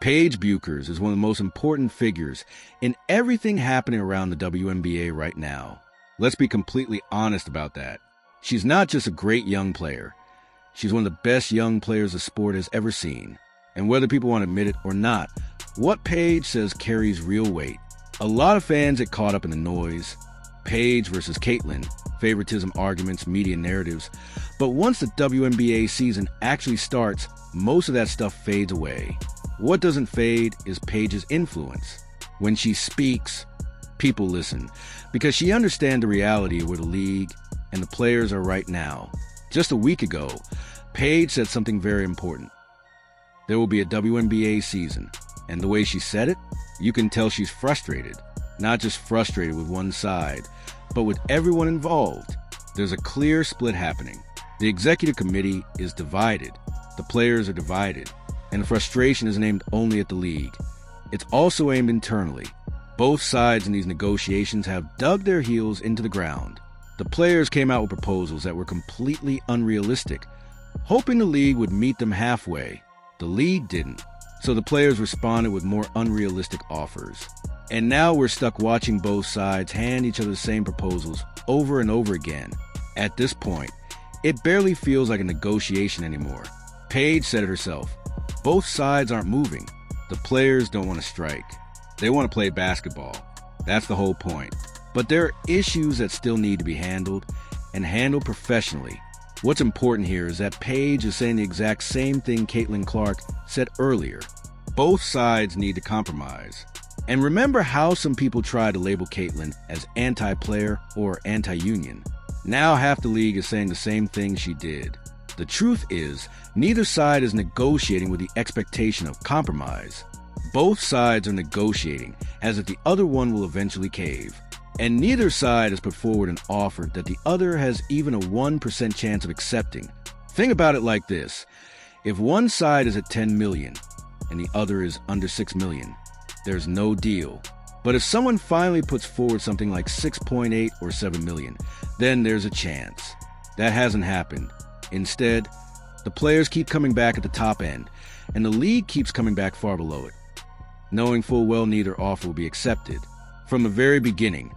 Paige Bueckers is one of the most important figures in everything happening around the WNBA right now. Let's be completely honest about that. She's not just a great young player. She's one of the best young players the sport has ever seen. And whether people want to admit it or not, what Paige says carries real weight. A lot of fans get caught up in the noise. Paige versus Caitlin, favoritism arguments, media narratives. But once the WNBA season actually starts, most of that stuff fades away. What doesn't fade is Paige's influence. When she speaks, people listen because she understands the reality of where the league and the players are right now. Just a week ago, Paige said something very important. There will be a WNBA season, and the way she said it, you can tell she's frustrated. Not just frustrated with one side, but with everyone involved. There's a clear split happening. The executive committee is divided. The players are divided. And the frustration isn't aimed only at the league. It's also aimed internally. Both sides in these negotiations have dug their heels into the ground. The players came out with proposals that were completely unrealistic, hoping the league would meet them halfway. The league didn't, so the players responded with more unrealistic offers. And now we're stuck watching both sides hand each other the same proposals over and over again. At this point, it barely feels like a negotiation anymore. Paige said it herself. Both sides aren't moving. The players don't want to strike. They want to play basketball. That's the whole point. But there are issues that still need to be handled, and handled professionally. What's important here is that Paige is saying the exact same thing Caitlin Clark said earlier. Both sides need to compromise. And remember how some people tried to label Caitlin as anti-player or anti-union. Now half the league is saying the same thing she did. The truth is, neither side is negotiating with the expectation of compromise. Both sides are negotiating as if the other one will eventually cave. And neither side has put forward an offer that the other has even a 1% chance of accepting. Think about it like this. If one side is at 10 million and the other is under 6 million, there's no deal. But if someone finally puts forward something like 6.8 or 7 million, then there's a chance. That hasn't happened. Instead, the players keep coming back at the top end, and the league keeps coming back far below it, knowing full well neither offer will be accepted. From the very beginning,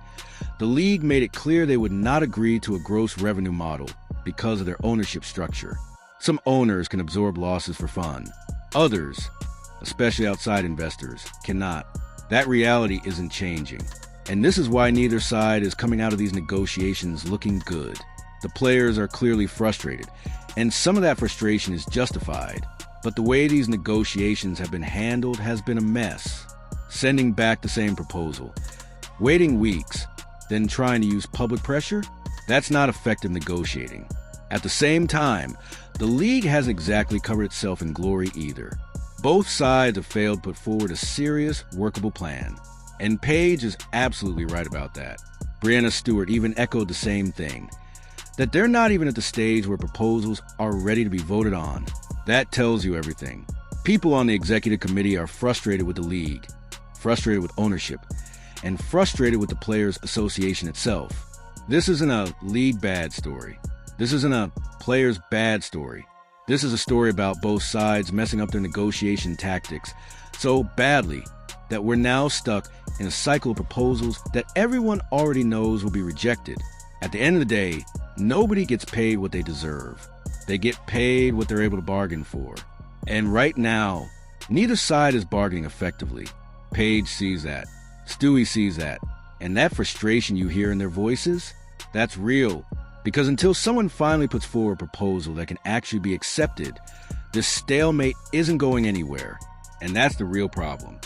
the league made it clear they would not agree to a gross revenue model because of their ownership structure. Some owners can absorb losses for fun. Others, especially outside investors, cannot. That reality isn't changing. And this is why neither side is coming out of these negotiations looking good. The players are clearly frustrated, and some of that frustration is justified. But the way these negotiations have been handled has been a mess. Sending back the same proposal, waiting weeks, then trying to use public pressure? That's not effective negotiating. At the same time, the league hasn't exactly covered itself in glory either. Both sides have failed to put forward a serious, workable plan. And Paige is absolutely right about that. Breanna Stewart even echoed the same thing. That they're not even at the stage where proposals are ready to be voted on. That tells you everything. People on the executive committee are frustrated with the league, frustrated with ownership, and frustrated with the Players Association itself. This isn't a league bad story. This isn't a players bad story. This is a story about both sides messing up their negotiation tactics so badly that we're now stuck in a cycle of proposals that everyone already knows will be rejected. At the end of the day, nobody gets paid what they deserve. They get paid what they're able to bargain for. And right now, neither side is bargaining effectively. Paige sees that. Stewie sees that. And that frustration you hear in their voices, that's real. Because until someone finally puts forward a proposal that can actually be accepted, this stalemate isn't going anywhere. And that's the real problem.